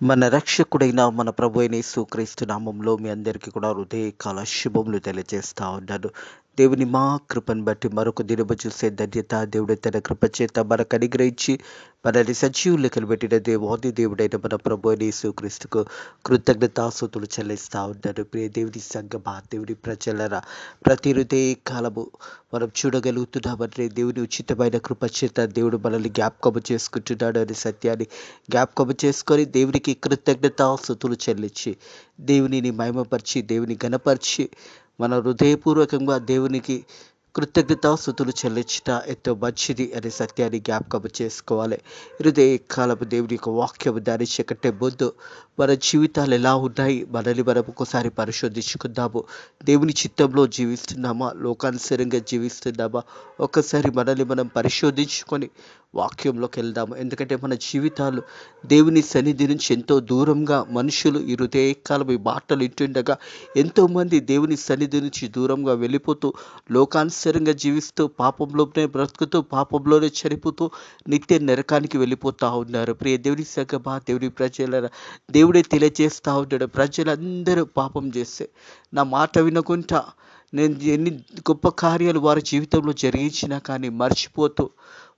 మన రక్షకుడైన మన ప్రభు అయిన యేసుక్రీస్తు నామంలో మీ అందరికీ కూడా హృదయకాల శుభములు తెలియజేస్తా ఉన్నాను. దేవుని మా కృపను బట్టి మరొక దినము చూసే ధన్యత దేవుడు తన కృప చేత మనకు అనుగ్రహించి మనల్ని సజీవులకలు పెట్టిన దేవాది దేవుడైన మన ప్రభు అయిన యేసుక్రీస్తుకు కృతజ్ఞతాస్తుతులు చెల్లిస్తా ఉన్నాను. ప్రియ దేవుని సంగమా, దేవుని ప్రజలరా, ప్రతి హృదయ కాలము మనం చూడగలుగుతున్నామంటే దేవుని ఉచితమైన కృప చేత దేవుడు మనల్ని జ్ఞాపకము చేసుకుంటున్నాడు అనే సత్యాన్ని జ్ఞాపకము చేసుకొని దేవునికి కృతజ్ఞతాస్తుతులు చెల్లించి దేవునిని మహిమపరిచి దేవుని ఘనపరిచి మన హృదయపూర్వకంగా దేవునికి కృతజ్ఞతాస్తుతులు చెల్లించుట ఎంతో మంచిది అనే సత్యాన్ని జ్ఞాపకం చేసుకోవాలి. హృదయ కాలపు దేవుని యొక్క వాక్యము ధ్యానించే కంటే ముందు మన జీవితాలు ఎలా ఉన్నాయి మనల్ని మనం ఒకసారి పరిశోధించుకుందాము. దేవుని చిత్తంలో జీవిస్తున్నామా, లోకానుసారంగా జీవిస్తున్నామా? ఒక్కసారి మనల్ని మనం పరిశోధించుకొని వాక్యంలోకి వెళ్దాము. ఎందుకంటే మన జీవితాలు దేవుని సన్నిధి నుంచి ఎంతో దూరంగా మనుషులు ఈ హృదయకాలం ఈ మాటలు వింటుండగా ఎంతోమంది దేవుని సన్నిధి నుంచి దూరంగా వెళ్ళిపోతూ లోకానుసారంగా జీవిస్తూ పాపంలోనే బ్రతుకుతూ పాపంలోనే చనిపోతూ నిత్య నరకానికి వెళ్ళిపోతూ ఉన్నారు. ప్రియ దేవుని సంగమా, దేవుని ప్రజల దేవుడే తెలియజేస్తూ ఉంటాడు. ప్రజలందరూ పాపం చేస్తే నా మాట వినకుండా నేను ఎన్ని గొప్ప కార్యాలు వారి జీవితంలో జరిగించినా కానీ మర్చిపోతూ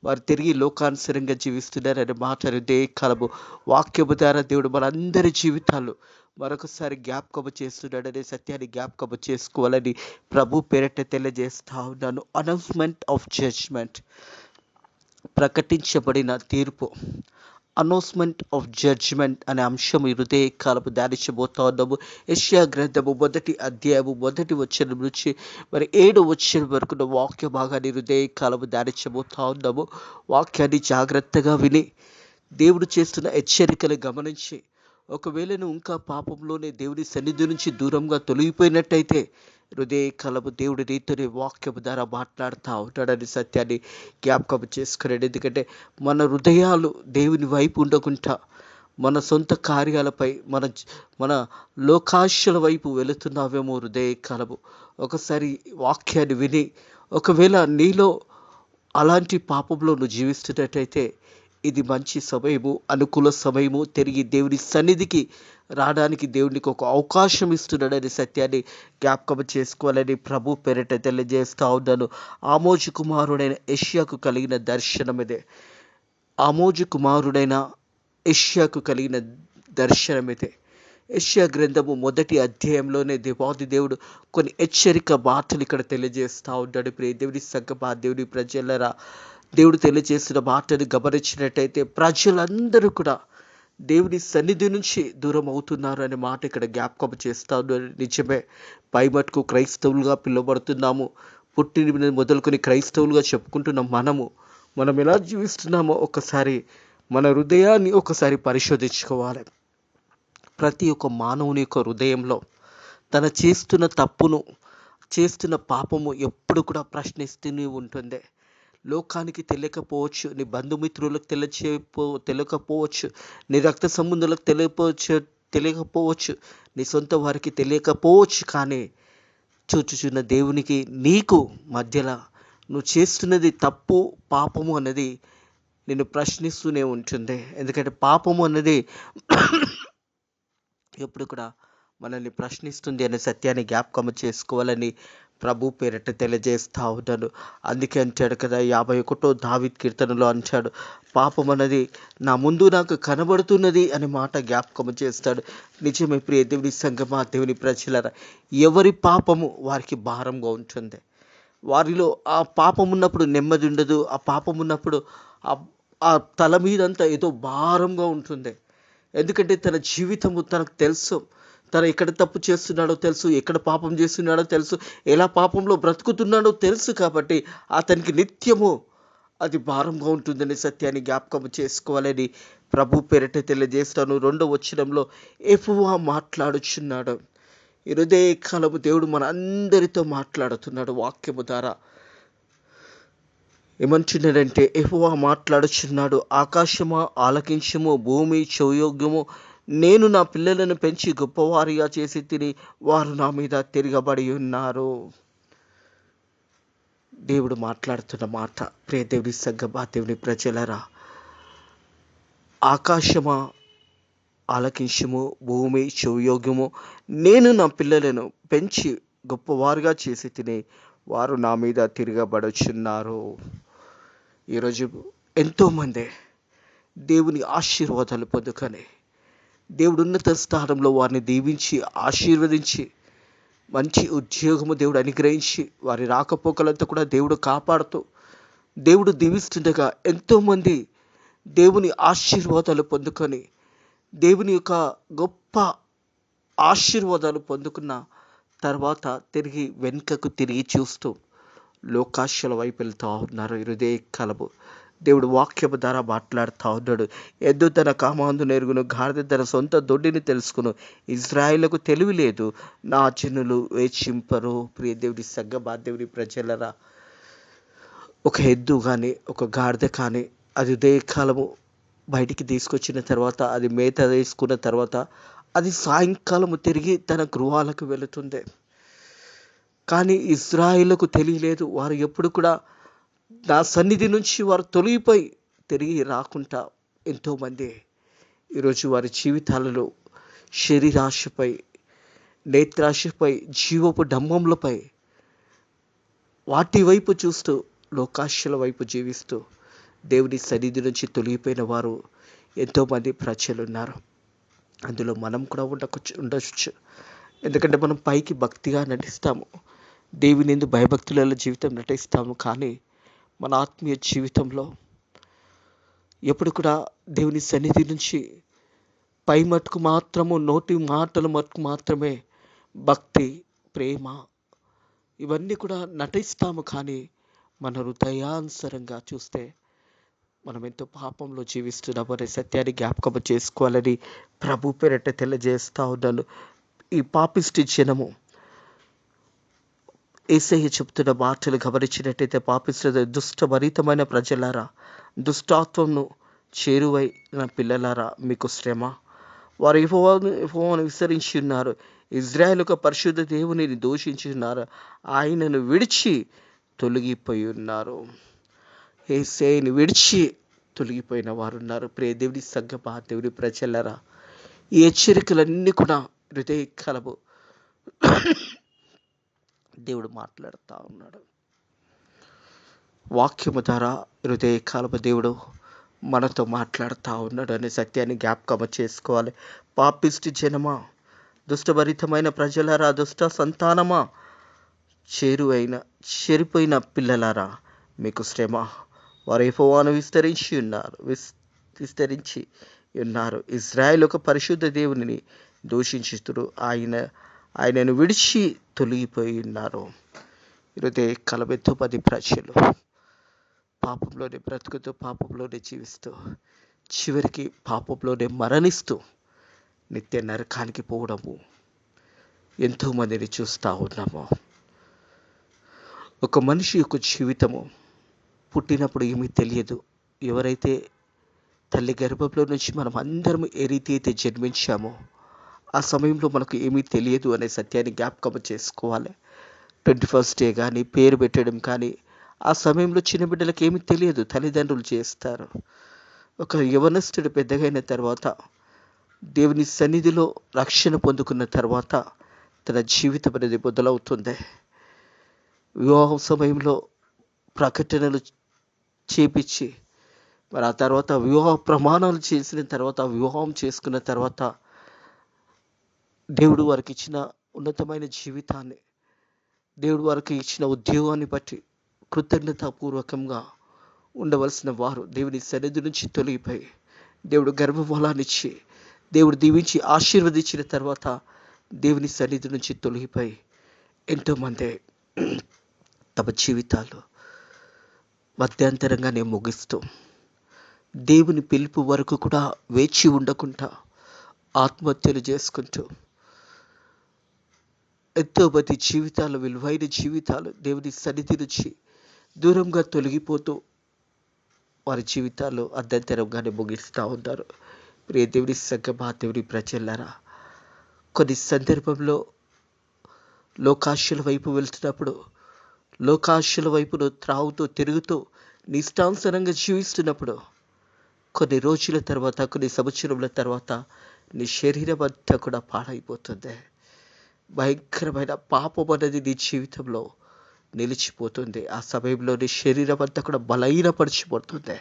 వారు తిరిగి లోకానుసరంగా జీవిస్తున్నారనే మాట హృదయకాలము వాక్యము ద్వారా దేవుడు మనందరి జీవితాలు మరొకసారి జ్ఞాపకము చేస్తున్నాడనే సత్యాన్ని జ్ఞాపకము చేసుకోవాలని ప్రభు పేరట తెలియజేస్తా ఉన్నాను. అనౌన్స్మెంట్ ఆఫ్ జడ్జ్మెంట్, ప్రకటించబడిన తీర్పు. అనౌన్స్మెంట్ ఆఫ్ జడ్జ్మెంట్ అనే అంశం ఈ హృదయ కాలపు ధ్యానించబోతా ఉన్నాము. యెషయా గ్రంథము 1వ అధ్యాయము 1వ వచనం నుంచి 7వ వచనం వరకు వాక్య భాగాన్ని హృదయ కాలపు ధ్యానించబోతా ఉన్నాము. వాక్యాన్ని జాగ్రత్తగా విని దేవుడు చేస్తున్న హెచ్చరికలు గమనించి ఒకవేళ నువ్వు ఇంకా పాపంలోనే దేవుని సన్నిధి నుంచి దూరంగా తొలగిపోయినట్టయితే హృదయ కలము దేవుడి రీతిని వాక్యము ద్వారా మాట్లాడుతూ ఉంటాడని సత్యాన్ని జ్ఞాపకం చేసుకున్నాడు. ఎందుకంటే మన హృదయాలు దేవుని వైపు ఉండకుండా మన సొంత కార్యాలపై మన లోకాశల వైపు వెళుతున్నావేమో హృదయ కాలము. ఒకసారి వాక్యాన్ని విని ఒకవేళ నీలో అలాంటి పాపంలో నువ్వు జీవిస్తున్నట్టయితే ఇది మంచి సమయము, అనుకూల సమయము. తిరిగి దేవుని సన్నిధికి రావడానికి దేవునికి ఒక అవకాశం ఇస్తున్నాడనే సత్యాన్ని జ్ఞాపకం చేసుకోవాలని ప్రభు పేరిట తెలియజేస్తా ఉన్నాను. ఆమోజు కుమారుడైన యెషయాకు కలిగిన దర్శనం ఇదే. ఆమోజు కుమారుడైన యెషయాకు కలిగిన దర్శనం ఇదే. యెషయా గ్రంథము 1వ అధ్యాయంలోనే దేవాది దేవుడు కొన్ని హెచ్చరిక మాటలు ఇక్కడ తెలియజేస్తూ ఉంటాడు. ప్రియ దేవుని సంగమా, దేవుని ప్రజలరా, దేవుడు తెలియజేసిన మాటను గమనించినట్టయితే ప్రజలందరూ కూడా దేవుని సన్నిధి నుంచి దూరం అవుతున్నారు అనే మాట ఇక్కడ జ్ఞాపకం చేస్తా ఉన్నారు. నిజమే, పై మటుకు క్రైస్తవులుగా పిలువబడుతున్నాము. పుట్టిన మొదలుకొని క్రైస్తవులుగా చెప్పుకుంటున్నాం. మనం ఎలా జీవిస్తున్నామో ఒకసారి మన హృదయాన్ని ఒకసారి పరిశోధించుకోవాలి. ప్రతి ఒక్క మానవుని యొక్క హృదయంలో తన చేస్తున్న తప్పును, చేస్తున్న పాపము ఎప్పుడు కూడా ప్రశ్నిస్తూనే ఉంటుంది. లోకానికి తెలియకపోవచ్చు, నీ బంధుమిత్రులకు తెలియకపోవచ్చు, నీ రక్త సంబంధులకు తెలియకపోవచ్చు, నీ సొంత వారికి తెలియకపోవచ్చు. కానీ చూచుచున్న దేవునికి నీకు మధ్యలో నువ్వు చేస్తున్నది తప్పు, పాపము అన్నది నిన్ను ప్రశ్నిస్తూనే ఉంటుంది. ఎందుకంటే పాపము అన్నది ఎప్పుడు కూడా మనల్ని ప్రశ్నిస్తుంది అనే సత్యాన్ని జ్ఞాపకం చేసుకోవాలని ప్రభు పేరట తెలియజేస్తా ఉన్నాను. అందుకే అంటాడు కదా, 51వ దావీదు కీర్తనలో అంటాడు, పాపం అన్నది నా ముందు నాకు కనబడుతున్నది అనే మాట జ్ఞాపకం చేస్తాడు. నిజమే ప్రియ దేవుని సంగమా, దేవుని ప్రజలరా, ఎవరి పాపము వారికి భారంగా ఉంటుంది. వారిలో ఆ పాపం ఉన్నప్పుడు నెమ్మది ఉండదు. ఆ పాపం ఉన్నప్పుడు ఆ తల మీదంతా ఏదో భారంగా ఉంటుంది. ఎందుకంటే తన జీవితము తనకు తెలుసు. తను ఎక్కడ తప్పు చేస్తున్నాడో తెలుసు, ఎక్కడ పాపం చేస్తున్నాడో తెలుసు, ఎలా పాపంలో బ్రతుకుతున్నాడో తెలుసు. కాబట్టి అతనికి నిత్యము అది భారంగా ఉంటుందనే సత్యాన్ని జ్ఞాపకం చేసుకోవాలని ప్రభు పేరిట తెలియజేస్తాను. 2వ వచనంలో యెహోవా మాట్లాడుచున్నాడు. ఈ హృదయ కాలము దేవుడు మన అందరితో మాట్లాడుతున్నాడు వాక్యము ద్వారా. ఏమంటున్నాడంటే, యెహోవా మాట్లాడుచున్నాడు, ఆకాశమా ఆలకించుము, భూమి చెవియొగ్గుము. నేను నా పిల్లలను పెంచి గొప్పవారిగా చేసి తిని వారు నా మీద తిరగబడి ఉన్నారు. దేవుడు మాట్లాడుతున్న మాట. ప్రియ దేవుని సంగమా, దేవుని ప్రజలరా, ఆకాశమా ఆలకించుము భూమి చెవియొగ్గుము. నేను నా పిల్లలను పెంచి గొప్పవారుగా చేసి తిని వారు నా మీద తిరగబడుచున్నారు. ఈరోజు ఎంతోమంది దేవుని ఆశీర్వాదాలు పొందుకొని దేవుడు ఉన్నత స్థానంలో వారిని దీవించి ఆశీర్వదించి మంచి ఉద్యోగము దేవుడు అనుగ్రహించి వారి రాకపోకలంతా కూడా దేవుడు కాపాడుతూ దేవుడు దీవిస్తుండగా ఎంతోమంది దేవుని ఆశీర్వాదాలు పొందుకొని దేవుని యొక్క గొప్ప ఆశీర్వాదాలు పొందుకున్న తర్వాత వెనుకకు తిరిగి చూస్తూ లోకాశల వైపు వెళ్తూ ఉన్నారు. హృదయ కలబు దేవుడు వాక్యము ద్వారా మాట్లాడుతూ ఉన్నాడు. ఎద్దు తన కామాందు నెరుగును, గాడిద తన సొంత దొడ్డిని తెలుసుకును. ఇజ్రాయేలుకు తెలివి లేదు, నా జనులు వేచింపరు. ప్రియ దేవుడి సగ్గ దేవుని ప్రజలరా, ఒక ఎద్దు కానీ ఒక గాడిద కానీ అది ఉదయకాలము బయటికి తీసుకొచ్చిన తర్వాత అది మేత వేసుకున్న తర్వాత అది సాయంకాలము తిరిగి తన గృహాలకు వెళుతుంది. కానీ ఇజ్రాయేలుకు తెలియలేదు. వారు ఎప్పుడు కూడా నా సన్నిధి నుంచి వారు తొలగిపోయి తిరిగి రాకుండా ఎంతోమంది ఈరోజు వారి జీవితాలలో శరీరాశపై, నేత్రాశపై, జీవపు డంబములపై వాటి వైపు చూస్తూ లోకాశల వైపు జీవిస్తూ దేవుని సన్నిధి నుంచి తొలగిపోయిన వారు ఎంతోమంది ప్రజలు ఉన్నారు. అందులో మనం కూడా ఉండవచ్చు. ఎందుకంటే మనం పైకి భక్తిగా నటిస్తాము, దేవుని యందు భయభక్తులలో జీవితం నటిస్తాము. కానీ మన ఆత్మీయ జీవితంలో ఎప్పుడు కూడా దేవుని సన్నిధి నుంచి పై మట్టుకు మాత్రము, నోటి మాటల మట్టుకు మాత్రమే భక్తి, ప్రేమ ఇవన్నీ కూడా నటిస్తాము. కానీ మన హృదయానుసరంగా చూస్తే మనం ఎంతో పాపంలో జీవిస్తున్నామనే సత్యాన్ని జ్ఞాపకం చేసుకోవాలని ప్రభు పేరట తెలియజేస్తూ ఉన్నాను. ఈ పాపిష్టి జనము యేసయ్య చెప్తున్న మాటలు గమనించినట్టయితే, పాపిష్టి దుష్టభరితమైన ప్రజలారా, దుష్టాత్వంను చేరువైన పిల్లలారా, మీకు శ్రమ. వారు యెహోవాను విసరించి ఉన్నారు, ఇజ్రాయేలు యొక్క పరిశుద్ధ దేవునిని దూషించి ఉన్నారు, ఆయనను విడిచి తొలగిపోయి ఉన్నారు. యేసయ్యను విడిచి తొలగిపోయిన వారు ఉన్నారు. ప్రియ దేవుని సంగమా, దేవుని ప్రజలారా, ఈ హెచ్చరికలన్నీ కూడా హృదయ కలవు దేవుడు మాట్లాడుతూ ఉన్నాడు. వాక్యము ద్వారా హృదయ కాలపు దేవుడు మనతో మాట్లాడుతూ ఉన్నాడు అనే సత్యాన్ని జ్ఞాపకం చేసుకోవాలి. పాపిష్టి జనమా, దుష్టభరితమైన ప్రజలారా, దుష్ట సంతానమా, చెరిపోయిన పిల్లలారా, మీకు శ్రమ. వారు యెహోవాను విస్తరించి ఉన్నారు, ఇజ్రాయేలు ఒక పరిశుద్ధ దేవునిని దూషించుతురు, ఆయనను విడిచి తొలగిపోయి ఉన్నారు. హృదయ కలబెత్తు 10 ప్రజలు పాపంలోనే బ్రతుకుతూ, పాపంలోనే జీవిస్తూ, చివరికి పాపంలోనే మరణిస్తూ నిత్య నరకానికి పోవడము ఎంతోమందిని చూస్తూ ఉన్నాము. ఒక మనిషి యొక్క జీవితము పుట్టినప్పుడు ఏమీ తెలియదు. ఎవరైతే తల్లి గర్భంలో నుంచి మనం అందరం ఏ రీతి అయితే జన్మించామో ఆ సమయంలో మనకు ఏమీ తెలియదు అనే సత్యాన్ని జ్ఞాపకం చేసుకోవాలి. 21st డే కానీ, పేరు పెట్టడం కానీ, ఆ సమయంలో చిన్న బిడ్డలకు ఏమీ తెలియదు, తల్లిదండ్రులు చేస్తారు. ఒక యవనస్తుడు పెద్దగైన తర్వాత, దేవుని సన్నిధిలో రక్షణ పొందుకున్న తర్వాత తన జీవితం అనేది మొదలవుతుంది. వివాహం సమయంలో ప్రకటనలు చేపించి, మరి ఆ తర్వాత వివాహ ప్రమాణాలు చేసిన తర్వాత, వివాహం చేసుకున్న తర్వాత దేవుడు వారికి ఇచ్చిన ఉన్నతమైన జీవితాన్ని, దేవుడు వారికి ఇచ్చిన ఉద్యోగాన్ని బట్టి కృతజ్ఞతాపూర్వకంగా ఉండవలసిన వారు దేవుని సన్నిధి నుంచి తొలగిపోయి, దేవుడు గర్భఫలాన్నిచ్చి, దేవుడు దీవించి ఆశీర్వదించిన తర్వాత దేవుని సన్నిధి నుంచి తొలగిపోయి ఎంతోమంది తమ జీవితాలు మధ్యాంతరంగానే ముగిస్తూ, దేవుని పిలుపు వరకు కూడా వేచి ఉండకుండా ఆత్మహత్యలు చేసుకుంటూ ఎంతోమంది జీవితాలు, విలువైన జీవితాలు దేవుని సన్నిధి నుంచి దూరంగా తొలగిపోతూ వారి జీవితాలు అర్ధంతరంగానే ముగిస్తూ ఉన్నారు. ప్రియ దేవుని సంగమా, దేవుని ప్రజలారా, కొన్ని సందర్భంలో లోకాశల వైపు వెళ్తున్నప్పుడు, లోకాశల వైపును త్రాగుతూ తిరుగుతూ నిష్టానుసారంగా జీవిస్తున్నప్పుడు కొన్ని రోజుల తర్వాత, కొన్ని సంవత్సరముల తర్వాత నీ శరీరం అంతా కూడా పాడైపోతుంది. భయంకరమైన పాపం అనేది నీ జీవితంలో నిలిచిపోతుంది. ఆ సమయంలో నీ శరీరం అంతా కూడా బలహీనపరచబడుతుంది.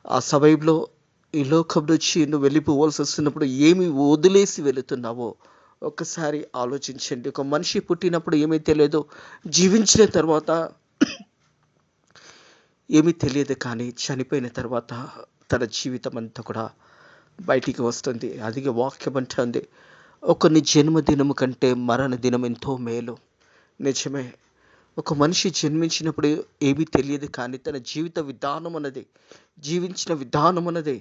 ఆ సమయంలో ఈ లోకం నుంచి నువ్వు వెళ్ళిపోవాల్సి వస్తున్నప్పుడు ఏమి వదిలేసి వెళుతున్నావో ఒక్కసారి ఆలోచించండి. ఒక మనిషి పుట్టినప్పుడు ఏమీ తెలియదు, జీవించిన తర్వాత ఏమీ తెలియదు, కానీ చనిపోయిన తర్వాత తన జీవితం అంతా కూడా బయటికి వస్తుంది. అది వాక్యం అంటుంది, ఒకని జన్మదినము కంటే మరణ దినం ఎంతో మేలు. నిజమే, ఒక మనిషి జన్మించినప్పుడు ఏమీ తెలియదు, కానీ తన జీవిత విధానం అన్నది, జీవించిన విధానం అన్నది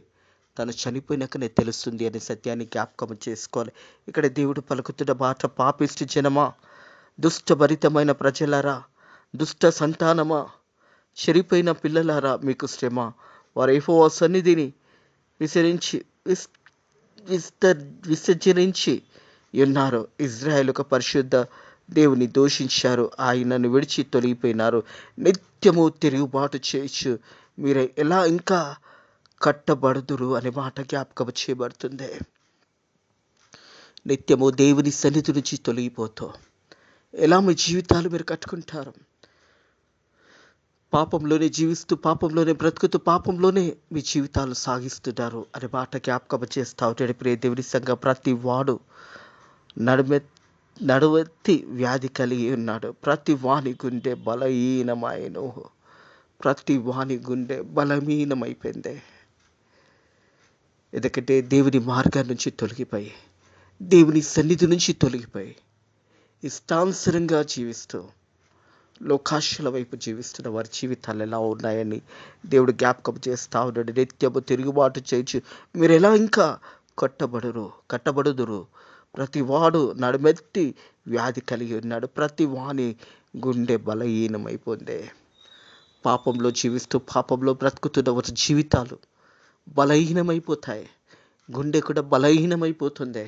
తను చనిపోయినాకనే తెలుస్తుంది అనే సత్యాన్ని జ్ఞాపకం చేసుకోవాలి. ఇక్కడ దేవుడు పలుకుతున్న మాట, పాపిష్టి జనమా, దుష్టభరితమైన ప్రజలారా, దుష్ట సంతానమా, చెరిపోయిన పిల్లలారా, మీకు శ్రమ. వారు యెహోవా సన్నిధిని విసర్జించి ఉన్నారు. ఇజ్రాయేల్ ఒక పరిశుద్ధ దేవుని దూషించారు, ఆయనను విడిచి తొలగిపోయినారు. నిత్యము తిరుగుబాటు చేయొచ్చు, మీరు ఎలా ఇంకా కట్టబడుదురు అనే మాట జ్ఞాపకం చేయబడుతుంది. నిత్యము దేవుని సన్నిధి నుంచి తొలగిపోతూ ఎలా మీ జీవితాలు మీరు కట్టుకుంటారు? పాపంలోనే జీవిస్తూ, పాపంలోనే బ్రతుకుతూ, పాపంలోనే మీ జీవితాలు సాగిస్తున్నారు అనే మాట జ్ఞాపకం చేస్తా ఉంటాడు. ప్రియ దేవుని సంఘం, ప్రతి వాడు నడువెత్తి వ్యాధి కలిగి ఉన్నాడు. ప్రతి వాని గుండె బలహీనమైనో, ప్రతి వాని గుండె బలహీనమైపోయింది. ఎందుకంటే దేవుని మార్గం నుంచి తొలగిపోయి, దేవుని సన్నిధి నుంచి తొలగిపోయి, ఇష్టానుసారంగా జీవిస్తూ లోకాశల వైపు జీవిస్తున్న వారి జీవితాలు ఎలా ఉన్నాయని దేవుడు జ్ఞాపకం చేస్తూ ఉన్నాడు. నిత్యము తిరుగుబాటు చేయొచ్చు, మీరు ఎలా ఇంకా కట్టబడుదురు. ప్రతి వాడు నడుమెత్తి వ్యాధి కలిగి ఉన్నాడు, ప్రతి వాని గుండె బలహీనమైపోయింది. పాపంలో జీవిస్తూ, పాపంలో బ్రతుకుతున్న వారి జీవితాలు బలహీనమైపోతాయి. గుండె కూడా బలహీనమైపోతుంది.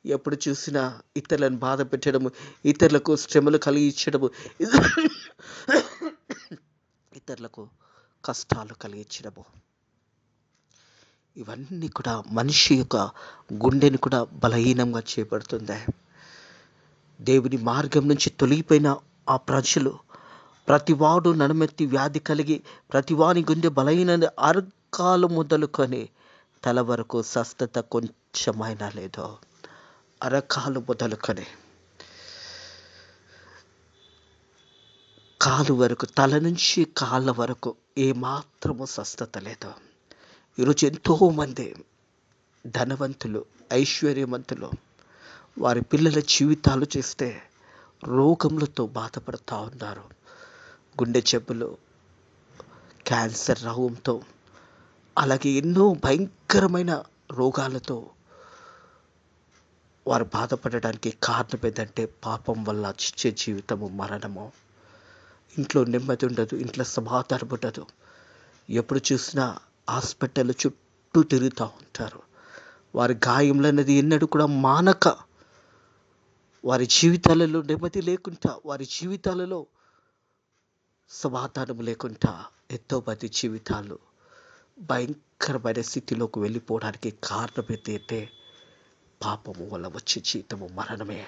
ఎప్పుడు చూసినా ఇతరులను బాధ పెట్టడము, ఇతరులకు శ్రమలు కలిగించడము, ఇతరులకు కష్టాలు కలిగించడము, ఇవన్నీ కూడా మనిషి యొక్క గుండెని కూడా బలహీనంగా చేయబడుతుంది. దేవుని మార్గం నుంచి తొలగిపోయిన ఆ ప్రజలు, ప్రతివాడు నడుమెత్తి వ్యాధి కలిగి, ప్రతివాని గుండె బలహీన, అరకాలు మొదలుకొని తల వరకు స్వస్థత కొంచెమైనా లేదో, అరకాలు మొదలుకొని కాలు వరకు, తల నుంచి కాళ్ళ వరకు ఏమాత్రము స్వస్థత లేదు. ఈరోజు ఎంతోమంది ధనవంతులు, ఐశ్వర్యవంతులు, వారి పిల్లల జీవితాలు చేస్తే రోగములతో బాధపడుతూ ఉన్నారు. గుండె జబ్బులు, క్యాన్సర్ రోగంతో, అలాగే ఎన్నో భయంకరమైన రోగాలతో వారు బాధపడడానికి కారణం ఏంటంటే పాపం వల్ల వచ్చే జీవితము మరణము. ఇంట్లో నెమ్మది ఉండదు, ఇంట్లో సమాధానం ఉండదు. ఎప్పుడు చూసినా హాస్పిటల్ చుట్టూ తిరుగుతూ ఉంటారు. వారి గాయములు అనేది ఎన్నడూ కూడా మానక, వారి జీవితాలలో నెమ్మది లేకుండా, వారి జీవితాలలో సమాధానం లేకుండా ఎంతో మంది జీవితాలు భయంకరమైన స్థితిలోకి వెళ్ళిపోవడానికి కారణం ఏంటంటే పాపము వల్ల వచ్చే జీవితము మరణమే.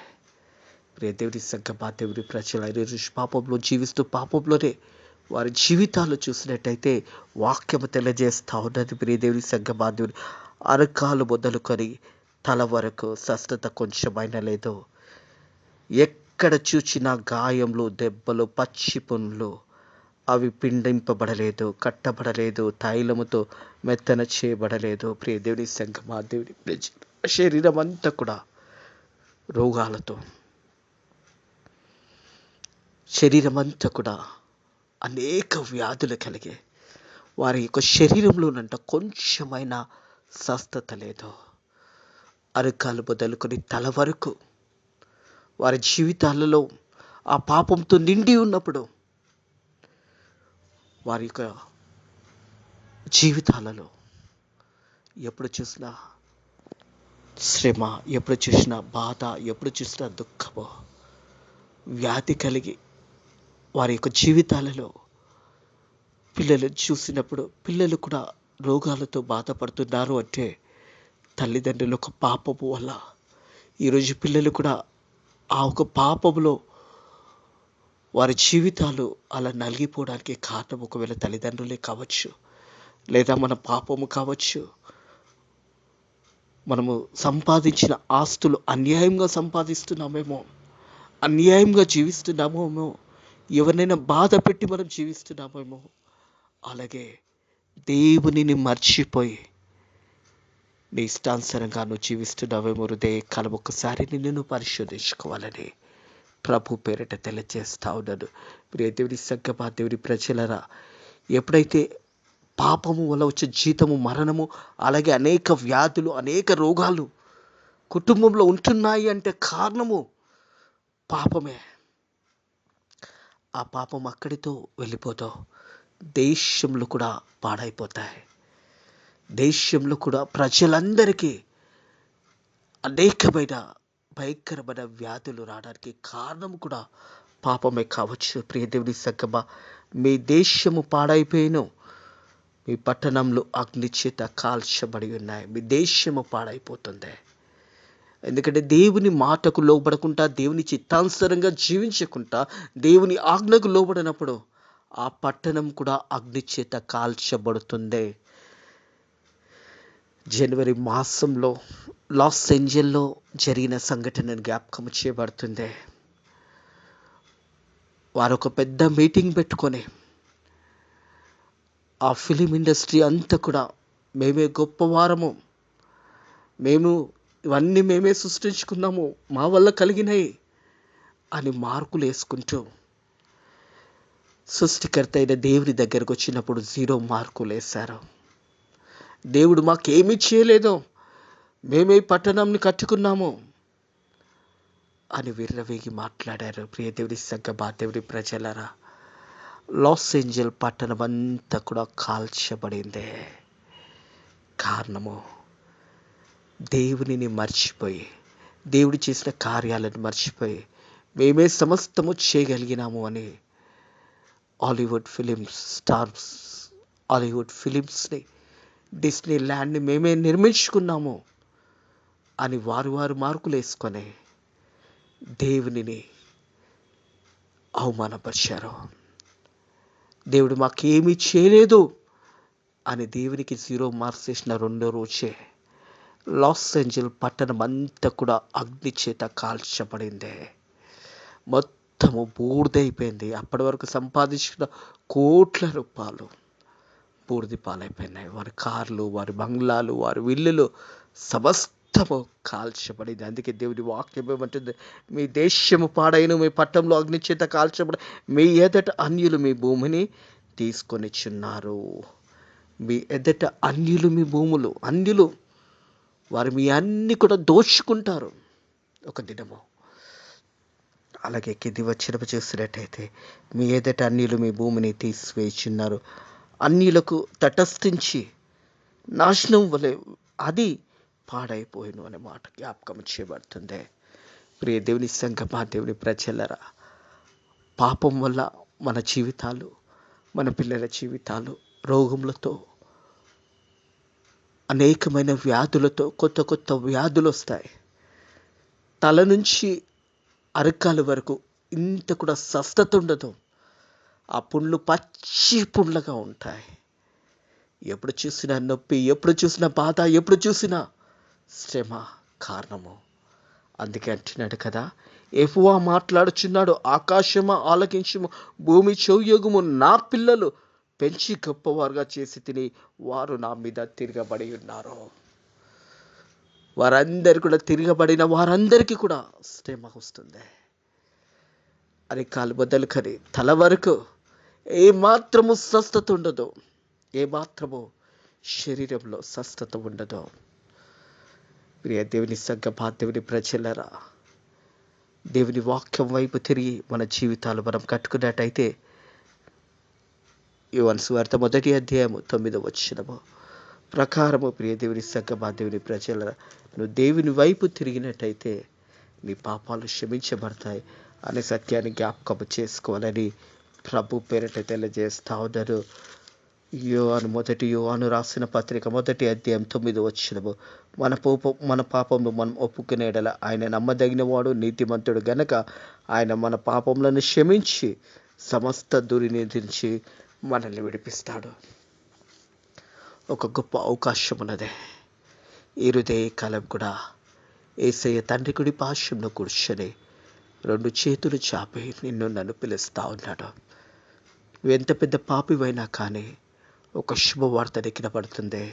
ప్రియ దేవుని సంఘమా, దేవుని ప్రజలు పాపంలో జీవిస్తూ పాపంలోనే వారి జీవితాలు చూసినట్టయితే వాక్యము తెలియజేస్తూ ఉన్నది. ప్రియ దేవుని సంఘమా, దేవుని అరకాలు మొదలుకొని తల వరకు స్వస్థత కొంచెమైనా లేదు. ఎక్కడ చూచినా గాయములు, దెబ్బలు, పచ్చి పుండ్లు, అవి పిండింపబడలేదు, కట్టబడలేదు, తైలముతో మెత్తన చేయబడలేదు. ప్రియ దేవుని సంఘమా, దేవుని ప్రజలు, శరీరం అంతా కూడా రోగాలతో, శరీరం అంతా కూడా అనేక వ్యాధులు కలిగే వారి యొక్క శరీరంలోనంట కొంచెమైనా స్వస్థత లేదు. అరకాలు మొదలుకొని తల వరకు వారి జీవితాలలో ఆ పాపంతో నిండి ఉన్నప్పుడు వారి యొక్క జీవితాలలో ఎప్పుడు చూసినా శ్రమ, ఎప్పుడు చూసినా బాధ, ఎప్పుడు చూసినా దుఃఖము, వ్యాధి కలిగి వారి యొక్క జీవితాలలో పిల్లలు చూసినప్పుడు, పిల్లలు కూడా రోగాలతో బాధపడుతున్నారు అంటే తల్లిదండ్రుల ఒక పాపము వల్ల ఈరోజు పిల్లలు కూడా ఆ ఒక పాపములో వారి జీవితాలు అలా నలిగిపోవడానికి కారణం ఒకవేళ తల్లిదండ్రులే కావచ్చు, లేదా మన పాపము కావచ్చు. మనము సంపాదించిన ఆస్తులు అన్యాయంగా సంపాదిస్తున్నామేమో, అన్యాయంగా జీవిస్తున్నామేమో, ఎవరినైనా బాధ పెట్టి మనం జీవిస్తున్నామేమో. అలాగే దేవునిని మర్చిపోయి నీ ఇష్టానుసారంగా నువ్వు జీవిస్తున్నావేమో. హృదయకాలం ఒక్కసారి నిన్ను పరిశోధించుకోవాలని ప్రభు పేరిట తెలియజేస్తా ఉన్నాను. ప్రియ దేవుని సంగమా, దేవుని ప్రజలరా, ఎప్పుడైతే పాపము వల్ల వచ్చే జీతము మరణము, అలాగే అనేక వ్యాధులు, అనేక రోగాలు కుటుంబంలో ఉంటున్నాయి అంటే కారణము పాపమే. ఆ పాపం అక్కడితో వెళ్ళిపోతావు, దేశంలో కూడా పాడైపోతాయి. దేశంలో కూడా ప్రజలందరికీ అనేకమైన భయంకరమైన వ్యాధులు రావడానికి కారణం కూడా పాపమే కావచ్చు. ప్రియదేవుని సంగమా, మీ దేశము పాడైపోయిన, మీ పట్టణంలో అగ్ని చేత కాల్చబడి ఉన్నాయి. మీ దేశము పాడైపోతుంది. ఎందుకంటే దేవుని మాటకు లోబడకుండా, దేవుని చిత్తానుసారంగా జీవించకుండా, దేవుని ఆజ్ఞకు లోబడినప్పుడు ఆ పట్టణం కూడా అగ్ని చేత కాల్చబడుతుంది. జనవరి మాసంలో లాస్ ఏంజెల్లో జరిగిన సంఘటనను జ్ఞాపకం చేయబడుతుంది. వారు ఒక పెద్ద మీటింగ్ పెట్టుకొని ఆ ఫిలిం ఇండస్ట్రీ అంతా కూడా మేమే గొప్పవారము, మేము ఇవన్నీ మేమే సృష్టించుకున్నాము, మా వల్ల కలిగినాయి అని మార్కులు వేసుకుంటూ సృష్టికర్త అయిన దేవుని దగ్గరకు వచ్చినప్పుడు 0 మార్కులు వేశారు. దేవుడు మాకేమీ చేయలేదు, మేమే పట్టణంని కట్టుకున్నాము అని విర్రవేగి మాట్లాడారు. ప్రియ దేవుని సంగమా, దేవుని ప్రజలరా, లాస్ ఏంజెల్ పట్టణం అంతా కూడా కాల్చబడింది. కారణము దేవునిని మర్చిపోయి, దేవుడు చేసిన కార్యాలను మర్చిపోయి, మేమే సమస్తము చేయగలిగినాము అని హాలీవుడ్ ఫిలిమ్స్ని, డిస్నీ ల్యాండ్ని మేమే నిర్మించుకున్నాము అని వారు మార్కులు వేసుకొని దేవునిని అవమానపరిచారు. దేవుడు మాకేమీ చేయలేదు అని దేవునికి 0 మార్క్స్ వేసిన 2వ రోజే లాస్ ఏంజెల్ పట్టణం అంతా కూడా అగ్ని చేత కాల్చబడింది. మొత్తము బూడిదైపోయింది. అప్పటి వరకు సంపాదించిన కోట్ల రూపాయలు బూడిది పాలైపోయినాయి. వారి కార్లు, వారి బంగ్లాలు, వారి విల్లులు సమస్తము కాల్చబడింది. అందుకే దేవుడి వాక్యం ఏమంటుంది? మీ దేశము పాడైన, మీ పట్టణంలో అగ్ని చేత కాల్చబడి, మీ ఎదట అన్యులు మీ భూమిని తీసుకొనిచున్నారు. మీ ఎదట అన్యులు మీ భూములు, అన్యులు వారు మీ అన్ని కూడా దోచుకుంటారు ఒక దినము. అలాగే కింది వచ్చినపు చూసినట్టయితే, మీ ఎదట అన్యులు మీ భూమిని తీసివేయుచున్నారు. అన్యులకు తటస్థించి నాశనం వలె అది పాడైపోయిను అనే మాట జ్ఞాపకం చేయబడుతుంది. ప్రియ దేవుని సంగమా, దేవుని ప్రజలరా, పాపం వల్ల మన జీవితాలు, మన పిల్లల జీవితాలు రోగములతో, అనేకమైన వ్యాధులతో, కొత్త వ్యాధులు వస్తాయి. తల నుంచి అరకాల వరకు ఇంత కూడా స్వస్థత ఉండదు. ఆ పుండ్లు పచ్చి పుండ్లుగా ఉంటాయి. ఎప్పుడు చూసినా నొప్పి, ఎప్పుడు చూసినా బాధ, ఎప్పుడు చూసినా శ్రమ కారణము. అందుకే అంటున్నాడు కదా, యెహోవా మాట్లాడుచున్నాడు, ఆకాశమా ఆలకించుము, భూమి చెవియొగ్గుము, నా పిల్లలు పెంచి గొప్పవారుగా చేసి తిని వారు నా మీద తిరగబడి ఉన్నారు. వారందరూ కూడా తిరగబడిన వారందరికీ కూడా శ్రమ వస్తుంది. అరికాలు మొదలుకొని తల వరకు ఏమాత్రము స్వస్థత ఉండదు, ఏమాత్రము శరీరంలో స్వస్థత ఉండదు. ప్రియ దేవుని సంగమా, దేవుని ప్రజలరా, దేవుని వాక్యం వైపు తిరిగి మన జీవితాలు మనం కట్టుకున్నట్టయితే, యోహాను సువార్త 1వ అధ్యాయము 9వ వచనము ప్రకారము, ప్రియ దేవుని సంగమా, దేవుని ప్రజలరా, నువ్వు దేవుని వైపు తిరిగినట్టయితే నీ పాపాలు క్షమించబడతాయి అనే సత్యాన్ని జ్ఞాపకం చేసుకోవాలని ప్రభు పేరిట తెలియజేస్తా ఉన్నారు. యోహాను రాసిన పత్రిక 1వ అధ్యాయం 9వ వచనము, మన పాపములు మనం ఒప్పుకునే యెడల ఆయన నమ్మదగినవాడు, నీతిమంతుడు గనక ఆయన మన పాపములను క్షమించి సమస్త దుర్నీతి నుంచి మనల్ని విడిపిస్తాడు. ఒక గొప్ప అవకాశం ఉన్నది. ఈ కాలం కూడా యేసయ్య తండ్రి కుడి పార్శ్వంలో కూర్చొని 2 చేతులు చాపి నిన్ను నన్ను పిలుస్తా ఉన్నాడు. నువ్వు ఎంత పెద్ద పాపివైనా కానీ ఒక శుభవార్త నీకు వినపడుతుంది.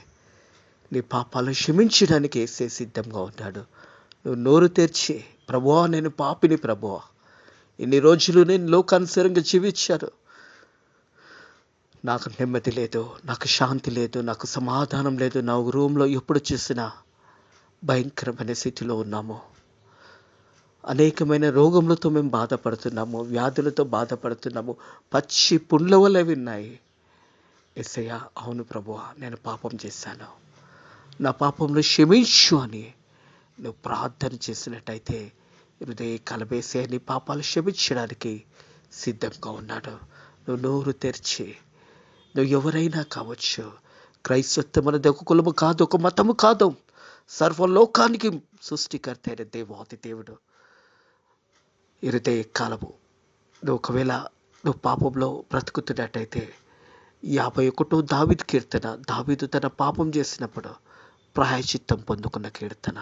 నీ పాపాలను క్షమించడానికి యేసయ్య సిద్ధంగా ఉన్నాడు. నువ్వు నోరు తెరిచి, ప్రభువా నేను పాపిని ప్రభువా, ఇన్ని రోజులు నేను లోకానుసారంగా జీవించాను, నాకు నెమ్మది లేదు, నాకు శాంతి లేదు, నాకు సమాధానం లేదు, నా రూమ్లో ఎప్పుడు చూసినా భయంకరమైన స్థితిలో ఉన్నాము, అనేకమైన రోగములతో మేము బాధపడుతున్నాము, వ్యాధులతో బాధపడుతున్నాము, పచ్చి పుండ్ల వల్ల ఉన్నాయి. యేసయ్య అవును ప్రభువా నేను పాపం చేశాను, నా పాపంలో క్షమించు అని నువ్వు ప్రార్థన చేసినట్టయితే కలబేసే నీ పాపాలు క్షమించడానికి సిద్ధంగా ఉన్నాడు. నువ్వు నోరు తెరిచి, నువ్వు ఎవరైనా కావచ్చు, క్రైస్తత్వం అనేది ఒక కులము కాదు, ఒక మతము కాదు, సర్వలోకానికి సృష్టికర్త అయిన దేవాది దేవుడు. కాలము నువ్వు ఒకవేళ నువ్వు పాపంలో బ్రతుకుతున్నట్టయితే 51 దావీదు కీర్తన, దావీదు తన పాపం చేసినప్పుడు ప్రాయశ్చిత్తం పొందుకున్న కీర్తన.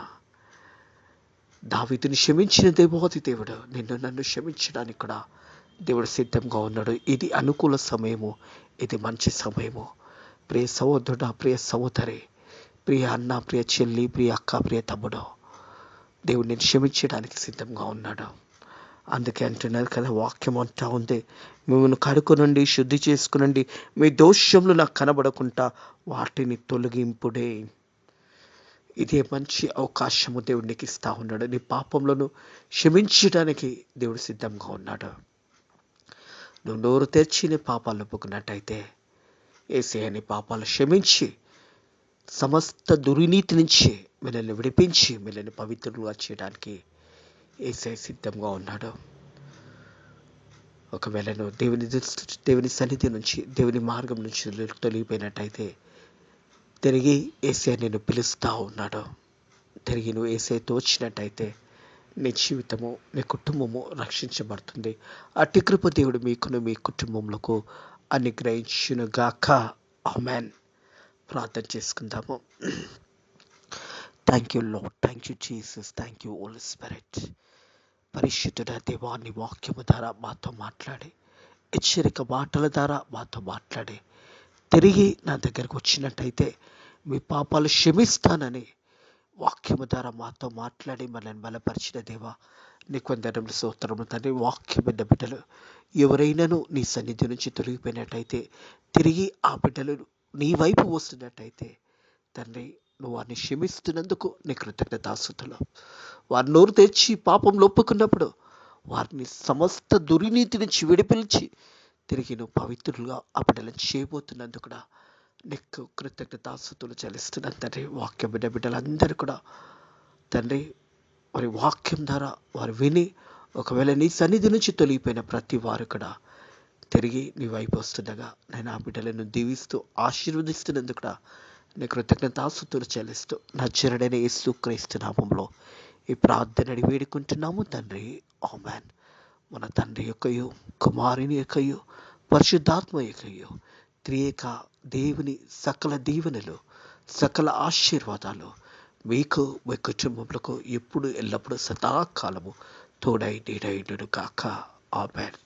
దావీదుని క్షమించిన దేవాది దేవుడు నిన్ను నన్ను క్షమించడానికి కూడా దేవుడు సిద్ధంగా ఉన్నాడు. ఇది అనుకూల సమయము, ఇది మంచి సమయము. ప్రియ సహోదరుడా, ప్రియ సహోదరి, ప్రియ అన్న, ప్రియ చెల్లి, ప్రియ అక్క, ప్రియ తమ్ముడు, దేవుడు నేను క్షమించడానికి సిద్ధంగా ఉన్నాడు. అందుకే అంటున్నారు కదా, వాక్యం అంటా ఉంది, మిమ్మల్ని కడుకునండి, శుద్ధి చేసుకునండి, మీ దోషములు నాకు కనబడకుండా వాటిని తొలగింపుడే. ఇదే మంచి అవకాశము దేవుడు నీకు ఇస్తా ఉన్నాడు. నీ పాపములను క్షమించడానికి దేవుడు సిద్ధంగా ఉన్నాడు. నువ్వు నోరు తెరిచి నీ పాపాలు ఒప్పుకున్నట్టయితే యేసయ్య నీ పాపాలు క్షమించి సమస్త దుర్నీతి నుంచి మిమ్మల్ని విడిపించి మిమ్మల్ని పవిత్రులుగా చేయడానికి యేసయ్య సిద్ధంగా ఉన్నాడు. ఒకవేళ నువ్వు దేవుని సన్నిధి నుంచి, దేవుని మార్గం నుంచి తొలగిపోయినట్టయితే తిరిగి యేసయ్య నిన్ను పిలుస్తూ ఉన్నాడు. తిరిగి నువ్వు యేసయ్యతో వచ్చినట్టయితే నీ జీవితము, నీ కుటుంబము రక్షించబడుతుంది. అట్టి కృప దేవుడు మీకును మీ కుటుంబములకు అనుగ్రహించునుగాక. ఆమేన్. ప్రార్థన చేసుకుందాము. Thank you Lord, thank you Jesus, thank you Holy Spirit. పరిశుద్ధుడ దేవాన్ని వాక్యము ద్వారా మాతో మాట్లాడి, హెచ్చరిక మాటల ద్వారా మాతో మాట్లాడి, తిరిగి నా దగ్గరకు వచ్చినట్టయితే మీ పాపాలు క్షమిస్తానని వాక్యము ద్వారా మాతో మాట్లాడి మనల్ని బలపరిచిన దేవా నీకు వందనములు, స్తోత్రములు తండ్రి. వాక్యమైన బిడ్డలు ఎవరైనాను నీ సన్నిధి నుంచి తొలగిపోయినట్టయితే తిరిగి ఆ బిడ్డలు నీ వైపు వస్తున్నట్టయితే తండ్రి నువ్వు వారిని క్షమిస్తున్నందుకు నీ కృతజ్ఞతాస్తుతులు. వారి నోరు తెచ్చి పాపంలో ఒప్పుకున్నప్పుడు వారిని సమస్త దుర్నీతి నుంచి విడిపించి తిరిగి నువ్వు పవిత్రులుగా ఆ బిడ్డలను చేయబోతున్నందుకు కూడా నీకు కృతజ్ఞతాస్తుతులు చెల్లిస్తున్నాను తండ్రి. వాక్యం బిడ్డలందరూ కూడా తండ్రి వారి వాక్యం ద్వారా వారు విని ఒకవేళ నీ సన్నిధి నుంచి తొలగిపోయిన ప్రతి వారు కూడా తిరిగి నీ వైపు వస్తుండగా నేను ఆ బిడ్డలను దీవిస్తూ ఆశీర్వదిస్తున్నందుకు కూడా నీ కృతజ్ఞతాస్తుతులు చెల్లిస్తూ నజరేయుడైన యేసుక్రీస్తు నామములో ఈ ప్రార్థన వేడుకుంటున్నాము తండ్రి. ఆమేన్. మన తండ్రి యొక్కయు, కుమారుని యొక్కయు, పరిశుద్ధాత్మ యొక్కయు త్రియేక దేవుని సకల దీవెనలు, సకల ఆశీర్వాదాలు మీకు, మీ కుటుంబములకు ఎప్పుడు ఎల్లప్పుడూ సదాకాలము తోడై నీడైండును గాక. ఆమేన్.